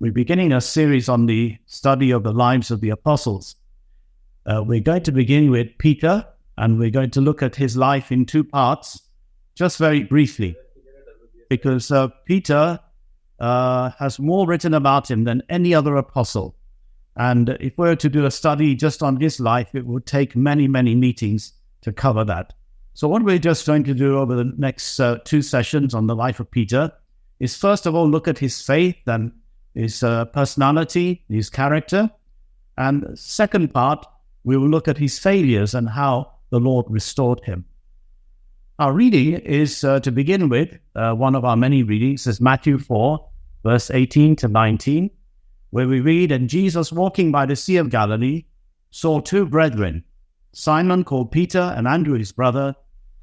We're beginning a series on the study of the lives of the apostles. We're going to begin with Peter, and we're going to look at his life in two parts, just very briefly, because Peter has more written about him than any other apostle. And if we were to do a study just on his life, it would take many, many meetings to cover that. So what we're just going to do over the next two sessions on the life of Peter is first of all look at his faith and his personality, his character. And the second part, we will look at his failures and how the Lord restored him. Our reading is, to begin with, one of our many readings is Matthew 4, verse 18 to 19, where we read, "And Jesus, walking by the Sea of Galilee, saw two brethren, Simon called Peter and Andrew his brother,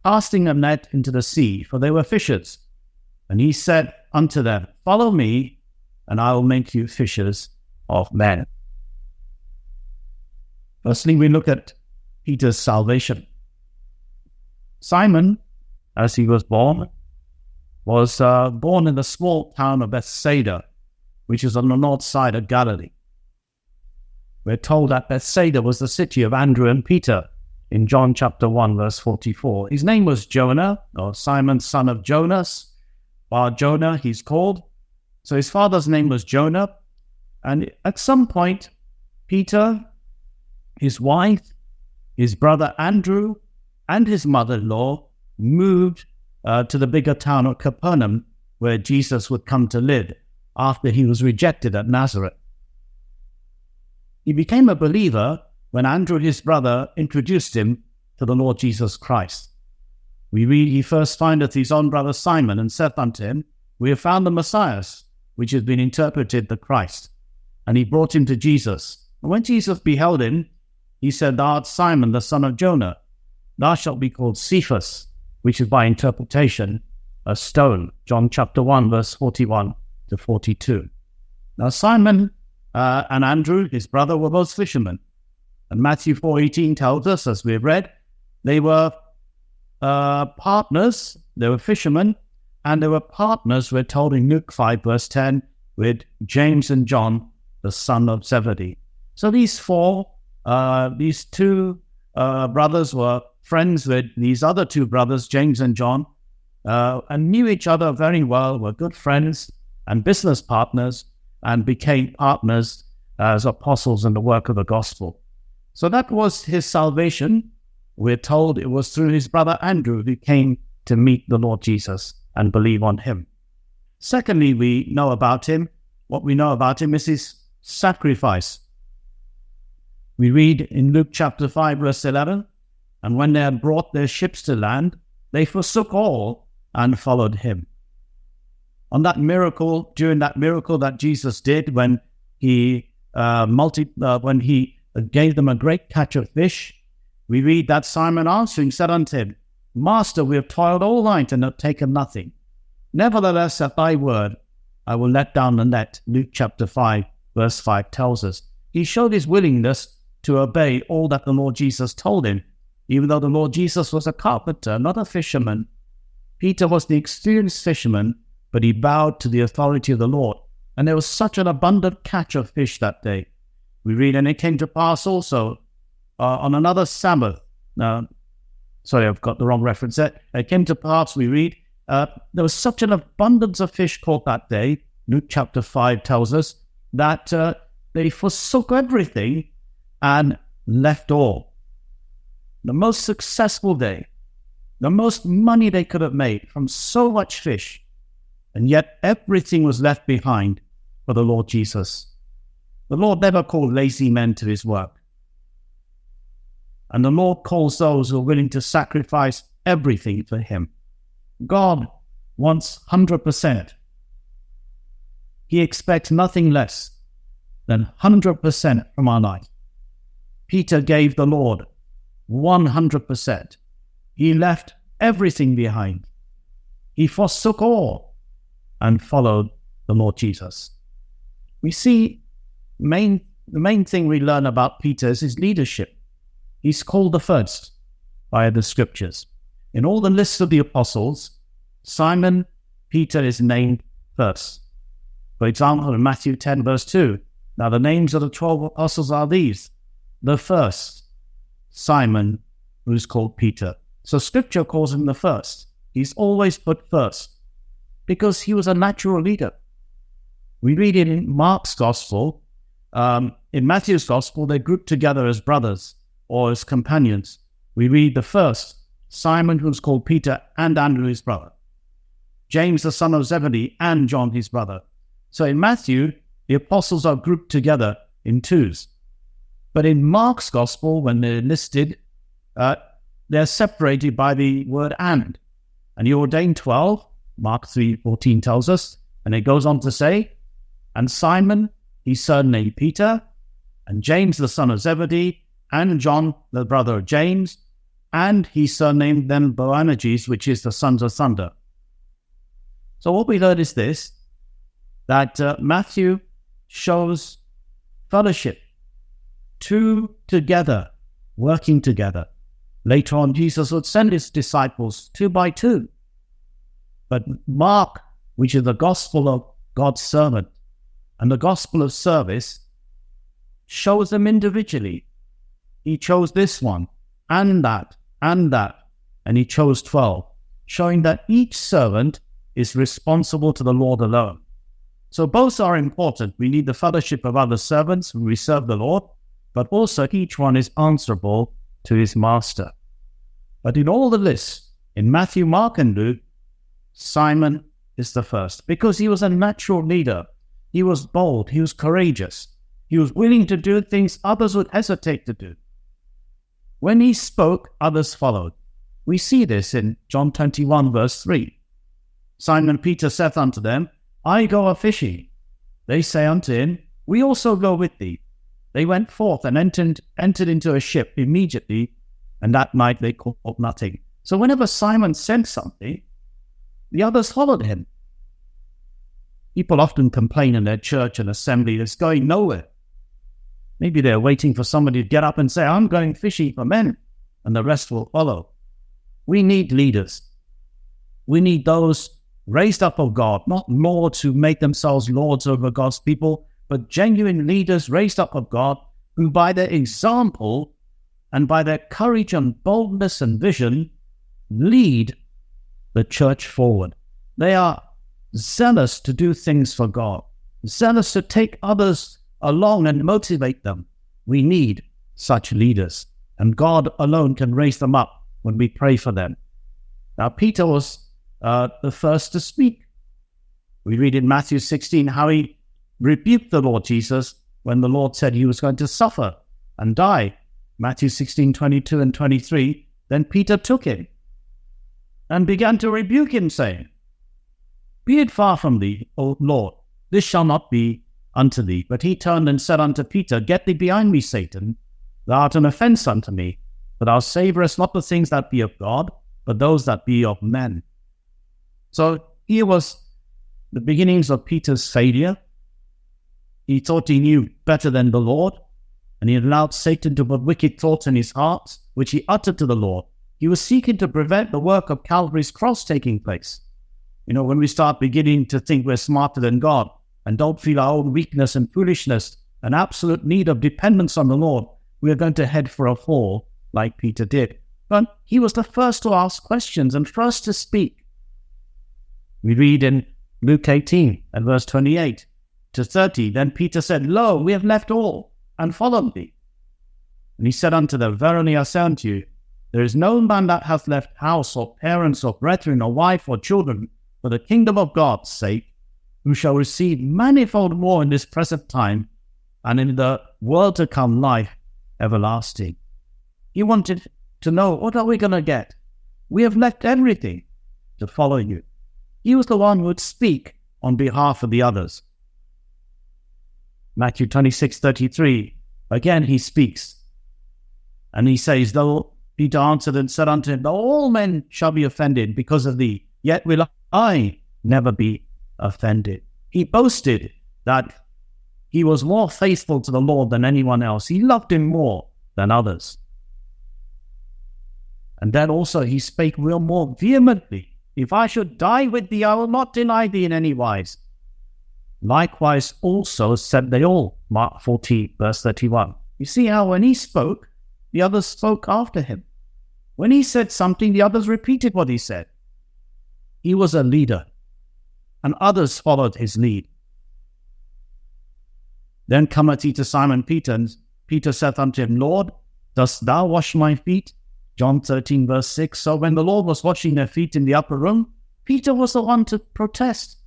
casting a net into the sea, for they were fishers. And he said unto them, Follow me, and I will make you fishers of men." Firstly, we look at Peter's salvation. Simon, as he was born in the small town of Bethsaida, which is on the north side of Galilee. We're told that Bethsaida was the city of Andrew and Peter in John chapter 1, verse 44. His name was Jonah, or Simon, son of Jonas. Bar Jonah, he's called. So his father's name was Jonah. And at some point, Peter, his wife, his brother Andrew, and his mother-in-law moved to the bigger town of Capernaum, where Jesus would come to live after he was rejected at Nazareth. He became a believer when Andrew, his brother, introduced him to the Lord Jesus Christ. We read, "He first findeth his own brother Simon, and saith unto him, We have found the Messiah," which has been interpreted the Christ. And he brought him to Jesus. And when Jesus beheld him, he said, "Thou art Simon, the son of Jonah. Thou shalt be called Cephas," which is by interpretation a stone. John chapter 1, verse 41 to 42. Now Simon and Andrew, his brother, were both fishermen. And Matthew 4:18 tells us, as we've read, they were partners, they were fishermen, and they were partners, we're told in Luke 5, verse 10, with James and John, the son of Zebedee. So these two brothers were friends with these other two brothers, James and John, and knew each other very well, were good friends and business partners, and became partners as apostles in the work of the gospel. So that was his salvation. We're told it was through his brother Andrew who came to meet the Lord Jesus and believe on him. Secondly, what we know about him is his sacrifice. We read in Luke chapter 5, verse 11, "And when they had brought their ships to land, they forsook all and followed him." During that miracle that Jesus did when he gave them a great catch of fish, we read that Simon answering said unto him, "Master, we have toiled all night and have taken nothing. Nevertheless, at thy word, I will let down the net." Luke chapter 5, verse 5 tells us. He showed his willingness to obey all that the Lord Jesus told him, even though the Lord Jesus was a carpenter, not a fisherman. Peter was the experienced fisherman, but he bowed to the authority of the Lord. And there was such an abundant catch of fish that day. We read, "And it came to pass also on another Sabbath." Sorry, I've got the wrong reference there. It came to pass, we read, there was such an abundance of fish caught that day, Luke chapter 5 tells us, that they forsook everything and left all. The most successful day, the most money they could have made from so much fish, and yet everything was left behind for the Lord Jesus. The Lord never called lazy men to his work. And the Lord calls those who are willing to sacrifice everything for him. God wants 100%. He expects nothing less than 100% from our life. Peter gave the Lord 100%. He left everything behind. He forsook all and followed the Lord Jesus. We see the main thing we learn about Peter is his leadership. He's called the first by the scriptures. In all the lists of the apostles, Simon Peter is named first. For example, in Matthew 10, verse 2, now the names of the 12 apostles are these. The first, Simon, who is called Peter. So Scripture calls him the first. He's always put first because he was a natural leader. We read in Mark's Gospel, in Matthew's Gospel, they're grouped together as brothers or as companions. We read the first, Simon, who's called Peter, and Andrew, his brother. James, the son of Zebedee, and John, his brother. So in Matthew, the apostles are grouped together in twos. But in Mark's Gospel, when they're listed, they're separated by the word and. And he ordained 12, Mark 3:14 tells us, and it goes on to say, and Simon, he surnamed Peter, and James, the son of Zebedee, and John, the brother of James, and he surnamed them Boanerges, which is the sons of thunder. So what we learn is this, that Matthew shows fellowship, two together, working together. Later on, Jesus would send his disciples 2 by 2. But Mark, which is the gospel of God's servant, and the gospel of service, shows them individually. He chose this one, and that, and he chose 12, showing that each servant is responsible to the Lord alone. So both are important. We need the fellowship of other servants when we serve the Lord, but also each one is answerable to his master. But in all the lists, in Matthew, Mark, and Luke, Simon is the first, because he was a natural leader. He was bold, he was courageous, he was willing to do things others would hesitate to do. When he spoke, others followed. We see this in John 21, verse 3. Simon Peter saith unto them, I go a-fishing. They say unto him, We also go with thee. They went forth and entered into a ship immediately, and that night they caught nothing. So whenever Simon said something, the others followed him. People often complain in their church and assembly that's going nowhere. Maybe they're waiting for somebody to get up and say, I'm going fishing for men, and the rest will follow. We need leaders. We need those raised up of God, not lords who make themselves lords over God's people, but genuine leaders raised up of God who by their example and by their courage and boldness and vision lead the church forward. They are zealous to do things for God, zealous to take others along and motivate them. We need such leaders, and God alone can raise them up when we pray for them. Now, Peter was the first to speak. We read in Matthew 16 how he rebuked the Lord Jesus when the Lord said he was going to suffer and die. Matthew 16, 22 and 23. Then Peter took him and began to rebuke him, saying, Be it far from thee, O Lord, this shall not be unto thee. But he turned and said unto Peter, Get thee behind me, Satan. Thou art an offence unto me, for thou savourest not the things that be of God, but those that be of men. So here was the beginnings of Peter's failure. He thought he knew better than the Lord, and he allowed Satan to put wicked thoughts in his heart, which he uttered to the Lord. He was seeking to prevent the work of Calvary's cross taking place. You know, when we start beginning to think we're smarter than God and don't feel our own weakness and foolishness and absolute need of dependence on the Lord, we are going to head for a fall like Peter did. But he was the first to ask questions and first to speak. We read in Luke 18 and verse 28 to 30, Then Peter said, Lo, we have left all and followed thee. And he said unto them, Verily I say unto you, there is no man that hath left house or parents or brethren or wife or children for the kingdom of God's sake, who shall receive manifold more in this present time, and in the world to come life everlasting. He wanted to know, what are we going to get? We have left everything to follow you. He was the one who would speak on behalf of the others. Matthew 26:33, again he speaks, and he says, Though Peter answered and said unto him, Though all men shall be offended because of thee, yet will I never be offended. He boasted that he was more faithful to the Lord than anyone else. He loved him more than others. And then also he spake real more vehemently. If I should die with thee, I will not deny thee in any wise. Likewise also said they all. Mark 14, verse 31. You see how when he spoke, the others spoke after him. When he said something, the others repeated what he said. He was a leader, and others followed his lead. Then cometh he to Simon Peter, and Peter saith unto him, Lord, dost thou wash my feet? John 13, verse 6. So when the Lord was washing their feet in the upper room, Peter was the one to protest.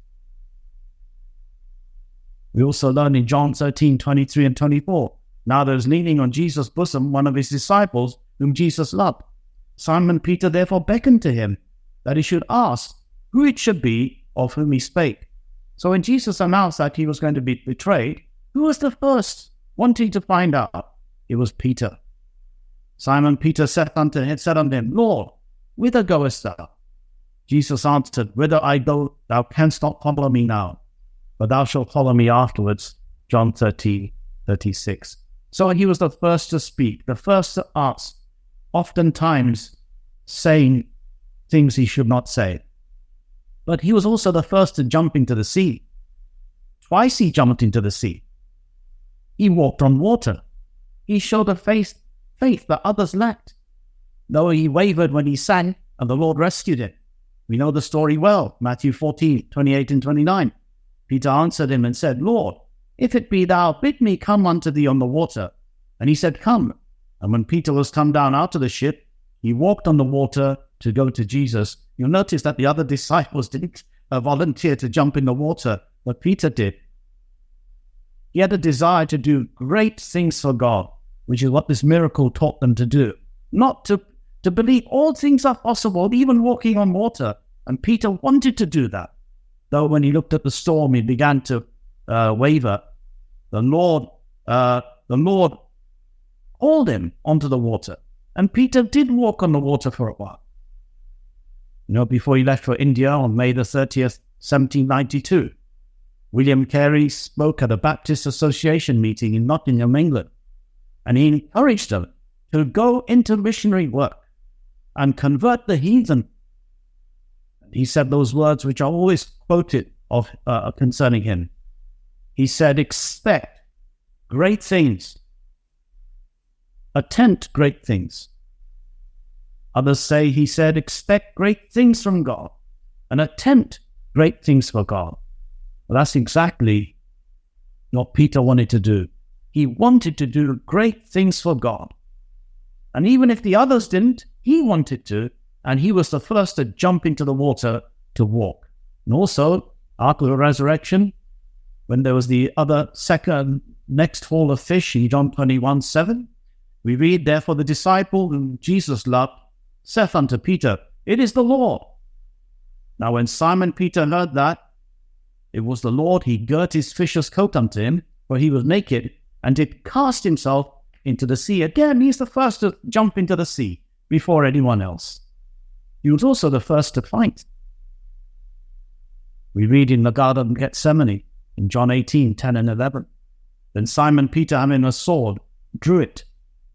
We also learn in John 13, 23 and 24. Now there was leaning on Jesus' bosom one of his disciples, whom Jesus loved. Simon Peter therefore beckoned to him, that he should ask who it should be of whom he spake. So when Jesus announced that he was going to be betrayed, who was the first wanting to find out? It was Peter. Simon Peter said unto him, Lord, whither goest thou? Jesus answered, Whither I go, thou canst not follow me now, but thou shalt follow me afterwards. John 13, 36. So he was the first to speak, the first to ask, oftentimes saying things he should not say. But he was also the first to jump into the sea. Twice he jumped into the sea. He walked on water. He showed a faith that others lacked. Though he wavered when he sank, and the Lord rescued him. We know the story well, Matthew 14, 28 and 29. Peter answered him and said, Lord, if it be thou, bid me come unto thee on the water. And he said, Come. And when Peter was come down out of the ship, he walked on the water to go to Jesus. You'll notice that the other disciples didn't volunteer to jump in the water, but Peter did. He had a desire to do great things for God, which is what this miracle taught them to do. Not to believe all things are possible, even walking on water. And Peter wanted to do that. Though when he looked at the storm, he began to waver. The Lord hauled him onto the water. And Peter did walk on the water for a while. Before he left for India on May the 30th, 1792, William Carey spoke at a Baptist Association meeting in Nottingham, England. And he encouraged them to go into missionary work and convert the heathen. He said those words which are always quoted concerning him. He said, expect great things. Attempt great things. Others say, he said, expect great things from God and attempt great things for God. Well, that's exactly what Peter wanted to do. He wanted to do great things for God. And even if the others didn't, he wanted to, and he was the first to jump into the water to walk. And also, after the resurrection, when there was the other next haul of fish in John 21, 7, we read, Therefore the disciple whom Jesus loved saith unto Peter, It is the Lord. Now when Simon Peter heard that it was the Lord, he girt his fisher's coat unto him, for he was naked, and did cast himself into the sea. Again, he's the first to jump into the sea before anyone else. He was also the first to fight. We read in the Garden of Gethsemane, in John 18, 10 and 11. Then Simon Peter, having a sword, drew it,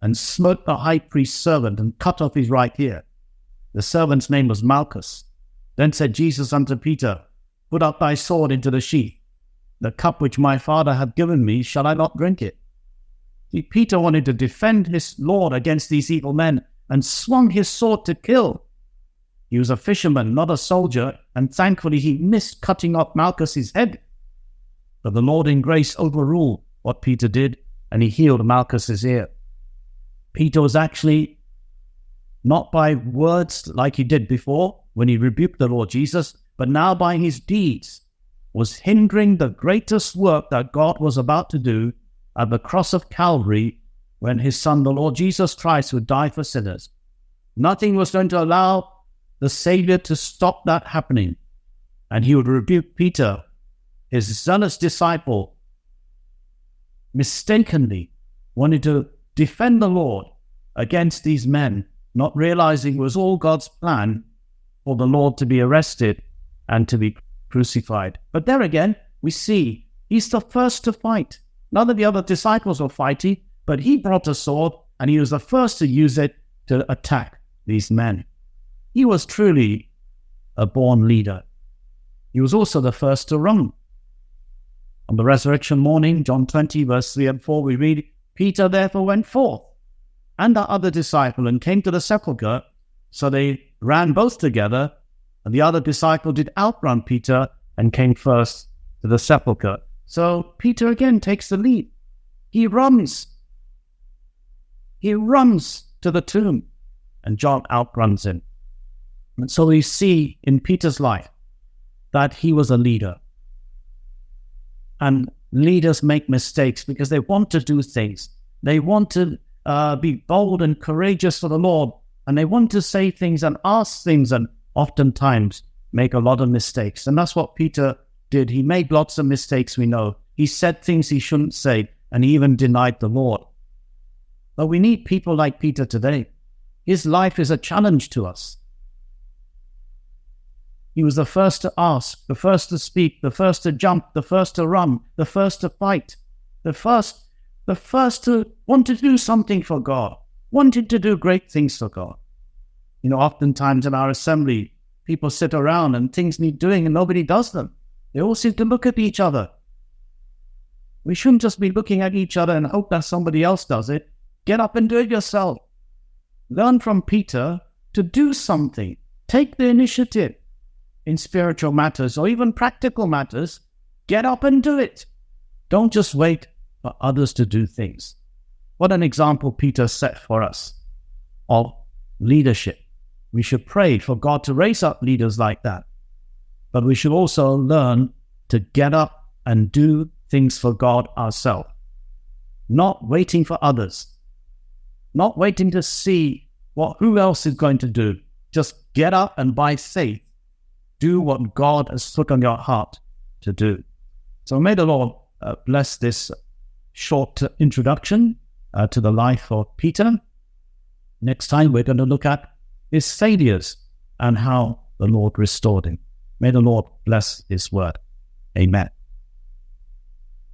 and smote the high priest's servant, and cut off his right ear. The servant's name was Malchus. Then said Jesus unto Peter, Put up thy sword into the sheath. The cup which my Father hath given me, shall I not drink it? See, Peter wanted to defend his Lord against these evil men, and swung his sword to kill. He was a fisherman, not a soldier, and thankfully he missed cutting off Malchus's head. But the Lord in grace overruled what Peter did, and he healed Malchus's ear. Peter was actually, not by words like he did before when he rebuked the Lord Jesus, but now by his deeds, was hindering the greatest work that God was about to do at the cross of Calvary when his Son, the Lord Jesus Christ, would die for sinners. Nothing was going to allow the Savior to stop that happening. And he would rebuke Peter, his zealous disciple, mistakenly wanted to defend the Lord against these men, not realizing it was all God's plan for the Lord to be arrested and to be crucified. But there again, we see he's the first to fight. None of the other disciples were fighting, but he brought a sword and he was the first to use it to attack these men. He was truly a born leader. He was also the first to run. On the resurrection morning, John 20, verse 3 and 4, we read, Peter therefore went forth, and the other disciple, and came to the sepulchre. So they ran both together, and the other disciple did outrun Peter, and came first to the sepulchre. So Peter again takes the lead. He runs. He runs to the tomb, and John outruns him. And so we see in Peter's life that he was a leader. And leaders make mistakes because they want to do things. They want to be bold and courageous for the Lord, and they want to say things and ask things, and oftentimes make a lot of mistakes. And that's what Peter did. He made lots of mistakes, we know. He said things he shouldn't say, and he even denied the Lord. But we need people like Peter today. His life is a challenge to us. He was the first to ask, the first to speak, the first to jump, the first to run, the first to fight, the first to want to do something for God, wanted to do great things for God. You know, oftentimes in our assembly, people sit around and things need doing and nobody does them. They all seem to look at each other. We shouldn't just be looking at each other and hope that somebody else does it. Get up and do it yourself. Learn from Peter to do something. Take the initiative in spiritual matters or even practical matters. Get up and do it. Don't just wait for others to do things. What an example Peter set for us of leadership. We should pray for God to raise up leaders like that. But we should also learn to get up and do things for God ourselves. Not waiting for others. Not waiting to see who else is going to do. Just get up and by faith, do what God has put on your heart to do. So may the Lord bless this short introduction to the life of Peter. Next time we're going to look at his failures and how the Lord restored him. May the Lord bless his word. Amen.